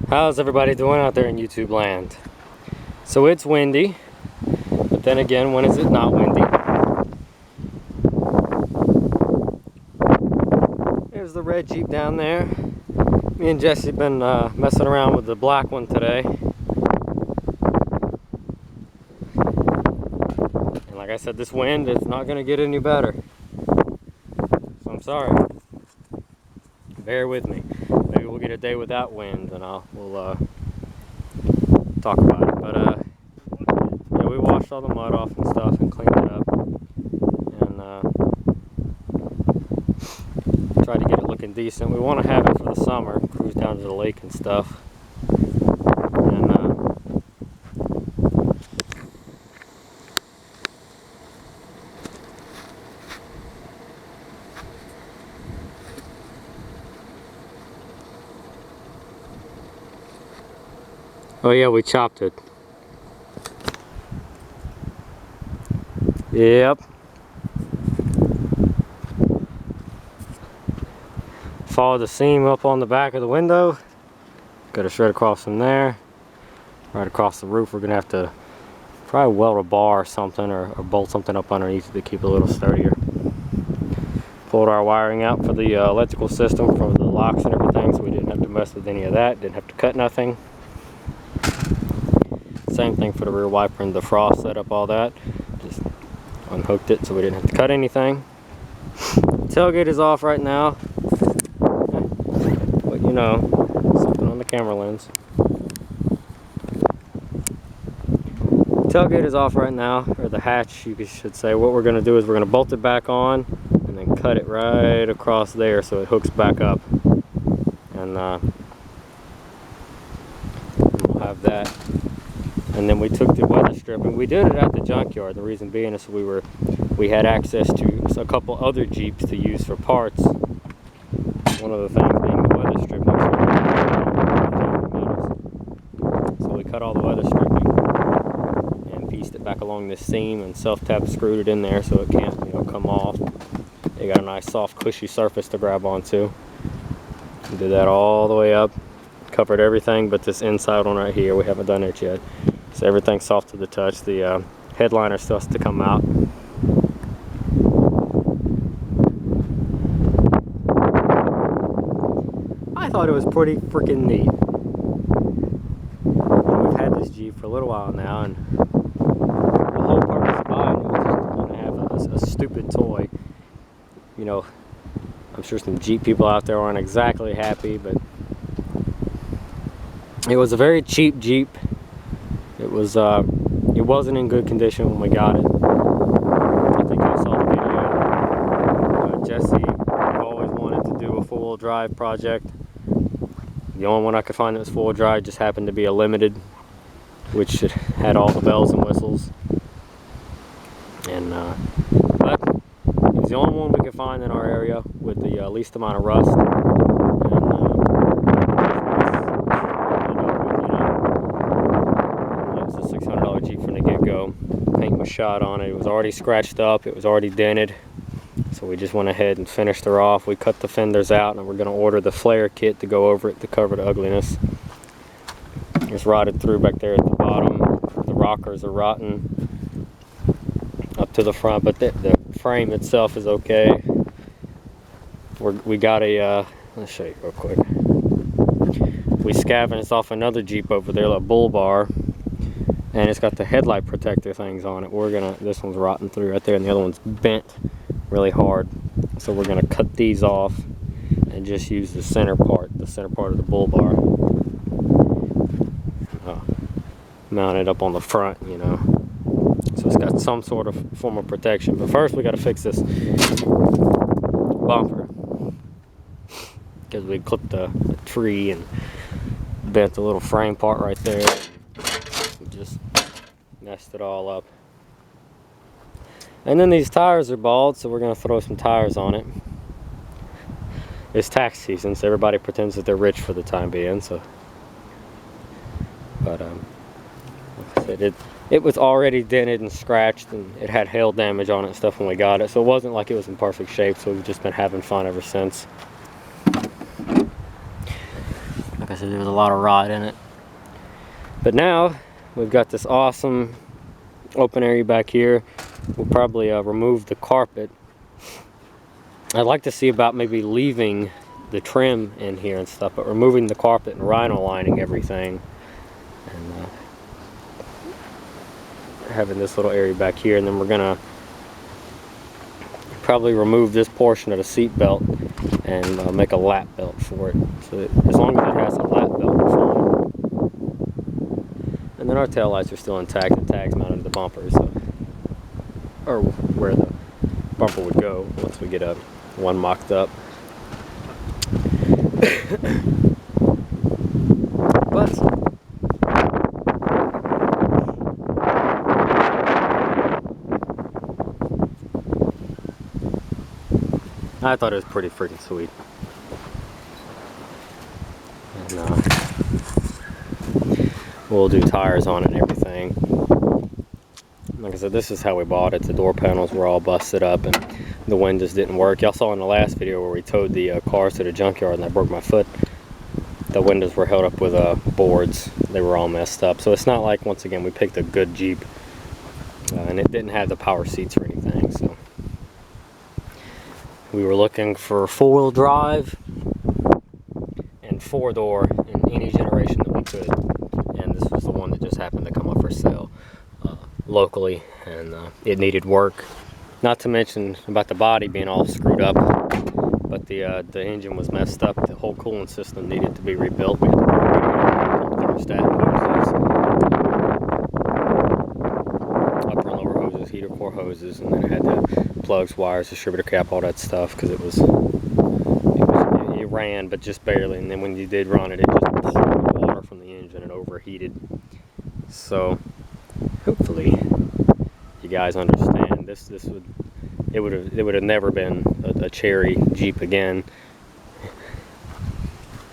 How's everybody doing out there in YouTube land? So it's windy, but then again, when is it not windy? There's the red Jeep down there. Me and Jesse have been messing around with the black one today. And like I said, this wind is not going to get any better. So I'm sorry. Bear with me. Maybe we'll get a day without wind and we'll talk about it. But yeah, we washed all the mud off and stuff and cleaned it up. And tried to get it looking decent. We want to have it for the summer, cruise down to the lake and stuff. And oh yeah, we chopped it. Yep. Follow the seam up on the back of the window. Got a shred across from there. Right across the roof, we're gonna have to probably weld a bar or something, or bolt something up underneath to keep it a little sturdier. Pulled our wiring out for the electrical system, for the locks and everything, so we didn't have to mess with any of that. Didn't have to cut nothing. Same thing for the rear wiper and the frost, set up all that. Just unhooked it so we didn't have to cut anything. Tailgate is off right now. But you know, something on the camera lens. Tailgate is off right now, or the hatch you should say. What we're going to do is we're going to bolt it back on and then cut it right across there so it hooks back up. And we'll have that. And then we took the weather stripping. We did it at the junkyard. The reason being is we had access to a couple other Jeeps to use for parts. One of the things being the weather stripping. So we cut all the weather stripping and pieced it back along this seam and self-tap screwed it in there so it can't, you know, come off. They got a nice soft cushy surface to grab onto. We did that all the way up. Covered everything but this inside one right here. We haven't done it yet. So everything's soft to the touch. The headliner still has to come out. I thought it was pretty freaking neat. We've had this Jeep for a little while now, and the whole purpose of buying it was just to have a stupid toy. You know, I'm sure some Jeep people out there aren't exactly happy, but it was a very cheap Jeep. It wasn't in good condition when we got it. I think I saw the video. Jesse always wanted to do a four-wheel drive project. The only one I could find that was four-wheel drive just happened to be a limited, which had all the bells and whistles. And but it was the only one we could find in our area with the least amount of rust. Jeep from the get-go. Paint was shot on it. It was already scratched up. It was already dented. So we just went ahead and finished her off. We cut the fenders out and we're going to order the flare kit to go over it to cover the ugliness. It's rotted through back there at the bottom. The rockers are rotten up to the front, but the frame itself is okay. We got a, let's show you real quick. We scavenged off another Jeep over there, a bull bar. And it's got the headlight protector things on it. This one's rotten through right there, and the other one's bent really hard. So we're gonna cut these off and just use the center part of the bull bar. Mount it up on the front, you know. So it's got some sort of form of protection. But first we gotta fix this bumper, because we clipped a tree and bent the little frame part right there. Just messed it all up. And then these tires are bald, so we're going to throw some tires on it. It's tax season, so everybody pretends that they're rich for the time being. So, but like I said, it was already dented and scratched, and it had hail damage on it and stuff when we got it. So it wasn't like it was in perfect shape. So we've just been having fun ever since. Like I said, there was a lot of rot in it. But now we've got this awesome open area back here. We'll probably remove the carpet. I'd like to see about maybe leaving the trim in here and stuff, but removing the carpet and rhino lining everything, and having this little area back here. And then we're gonna probably remove this portion of the seat belt and make a lap belt for it. So that as long as it has a lap belt, we're fine. And then our tail lights are still intact. The tags mounted to the bumper, so, or where the bumper would go once we get one mocked up. But I thought it was pretty freaking sweet. And we'll do tires on it and everything. Like I said, this is how we bought it. The door panels were all busted up and the windows didn't work. Y'all saw in the last video where we towed the cars to the junkyard and I broke my foot. The windows were held up with boards. They were all messed up. So it's not like, once again, we picked a good Jeep and it didn't have the power seats or anything. So we were looking for 4-wheel drive and 4-door in any generation that we could. And this was the one that just happened to come up for sale locally, and it needed work. Not to mention about the body being all screwed up, but the engine was messed up. The whole cooling system needed to be rebuilt. We had to thermostat hoses, upper and lower hoses, heater core hoses, and then it had the plugs, wires, distributor cap, all that stuff, because it ran, but just barely. And then when you did run it, it just poured water from the engine and overheated. So hopefully you guys understand. It would have never been a Cherry Jeep again.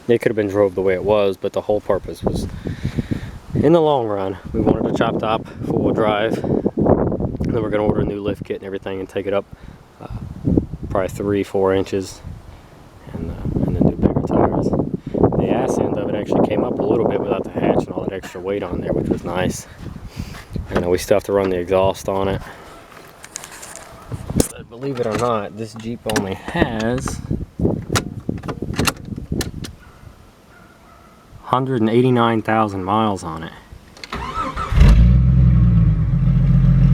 It could have been drove the way it was, but the whole purpose was, in the long run, we wanted a chop top 4-wheel drive. And then we're going to order a new lift kit and everything and take it up probably 3-4 inches, and then do bigger tires. The ass end of it actually came up a little bit without the hatch and all that extra weight on there, which was nice. And we still have to run the exhaust on it. But believe it or not, this Jeep only has 189,000 miles on it.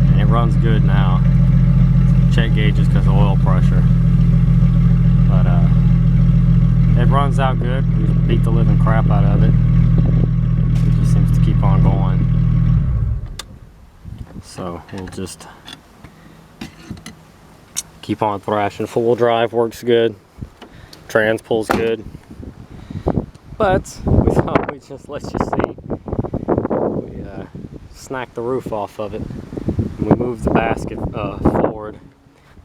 And it runs good now. Check gauges because of oil pressure. But it runs out good. We beat the living crap out of it. It just seems to keep on going. So we'll just keep on thrashing. 4-wheel drive works good. Trans pulls good. But we thought we'd just let you see. We snacked the roof off of it. And we moved the basket forward.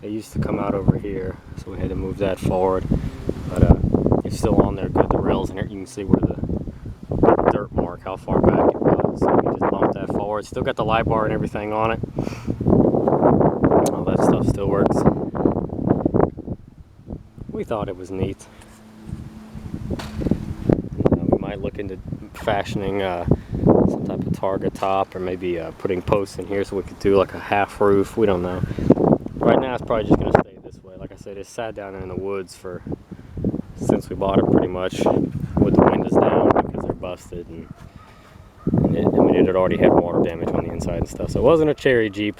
It used to come out over here, so we had to move that forward. But it's still on there good. The rails in here, you can see where the dirt mark, how far back it was. So we just bumped that forward. Still got the light bar and everything on it. All that stuff still works. We thought it was neat. We might look into fashioning some type of targa top, or maybe putting posts in here so we could do like a half roof. We don't know. Right now it's probably just going to stay this way. Like I said, it's sat down in the woods since we bought it, pretty much, with the windows down because they're busted, and it had already had water damage on the inside and stuff. So it wasn't a Cherry Jeep.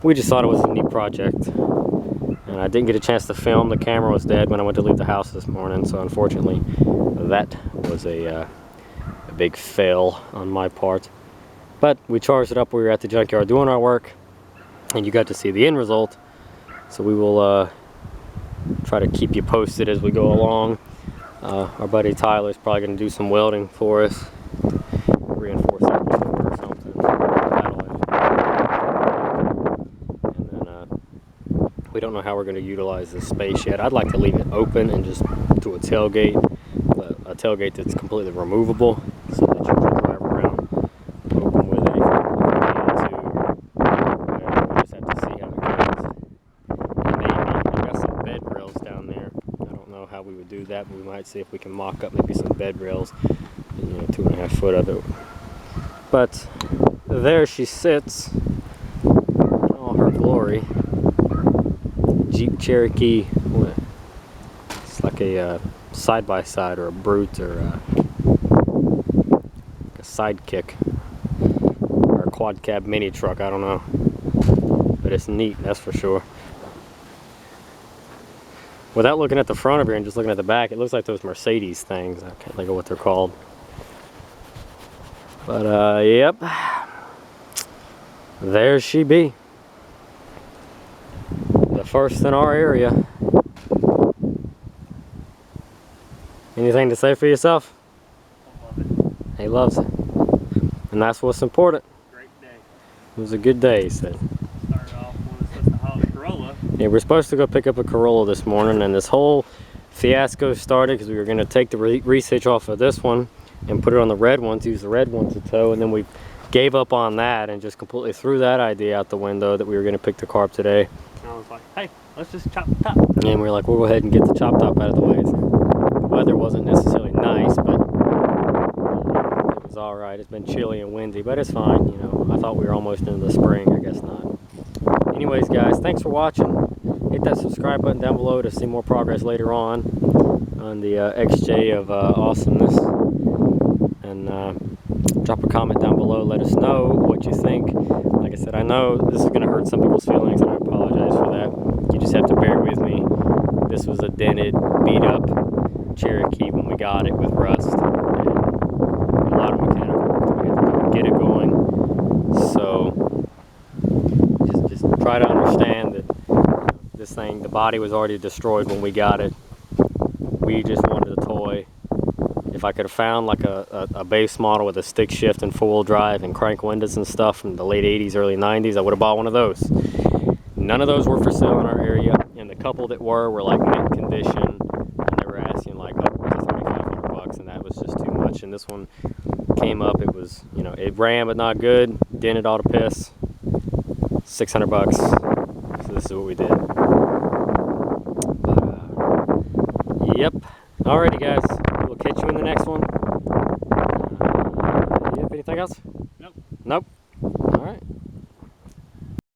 We just thought it was a neat project. And I didn't get a chance to film. The camera was dead when I went to leave the house this morning, so unfortunately that was a big fail on my part. But we charged it up. We were at the junkyard doing our work, and you got to see the end result. So we will try to keep you posted as we go along. Our buddy Tyler's probably going to do some welding for us, reinforce that board or something. And then we don't know how we're going to utilize this space yet. I'd like to leave it open and just do a tailgate that's completely removable, so that you can drive around open with it if you need to. We just have to see how it goes. Maybe we got some bed rails down there. I don't know how we would do that, but we might might see if we can mock up maybe some bed rails, you know, 2.5 foot of it. But there she sits in all her glory. Jeep Cherokee. It's like a side-by-side or a brute or a sidekick or a quad cab mini truck, I don't know, but it's neat, that's for sure. Without looking at the front of here and just looking at the back, it looks like those Mercedes things. I can't think of what they're called, but yep, there she be, the first in our area. Anything to say for yourself? I love it. He loves it. And that's what's important. Great day. It was a good day, he said. Started off with supposed to haul a Corolla. Yeah, we're supposed to go pick up a Corolla this morning, and this whole fiasco started because we were going to take the reese hitch off of this one and put it on the red one to use the red one to tow, and then we gave up on that and just completely threw that idea out the window that we were going to pick the car up today. And I was like, hey, let's just chop the top. And we were like, we'll go ahead and get the chop top out of the way. The weather wasn't necessarily nice, but it was all right. It's been chilly and windy, but it's fine. You know, I thought we were almost into the spring. I guess not. Anyways, guys, thanks for watching. Hit that subscribe button down below to see more progress later on the XJ of awesomeness. And drop a comment down below. Let us know what you think. Like I said, I know this is going to hurt some people's feelings, and I apologize for that. You just have to bear with me. This was a dented, beat up Cherokee when we got it with rust. And a lot of mechanical work that we had to do to get it going. So just try to understand that this thing, the body was already destroyed when we got it. We just wanted a toy. If I could have found like a base model with a stick shift and 4-wheel drive and crank windows and stuff from the late 80s, early 90s, I would have bought one of those. None of those were for sale in our area, and the couple that were like mint condition, and they were asking like upwards of $3,500, and that was just too much. And this one came up, it was, you know, it ran but not good, dented all the piss, $600. So this is what we did. But yep. Alrighty, guys. We'll catch you in the next one. Yep. Anything else? Nope. Nope.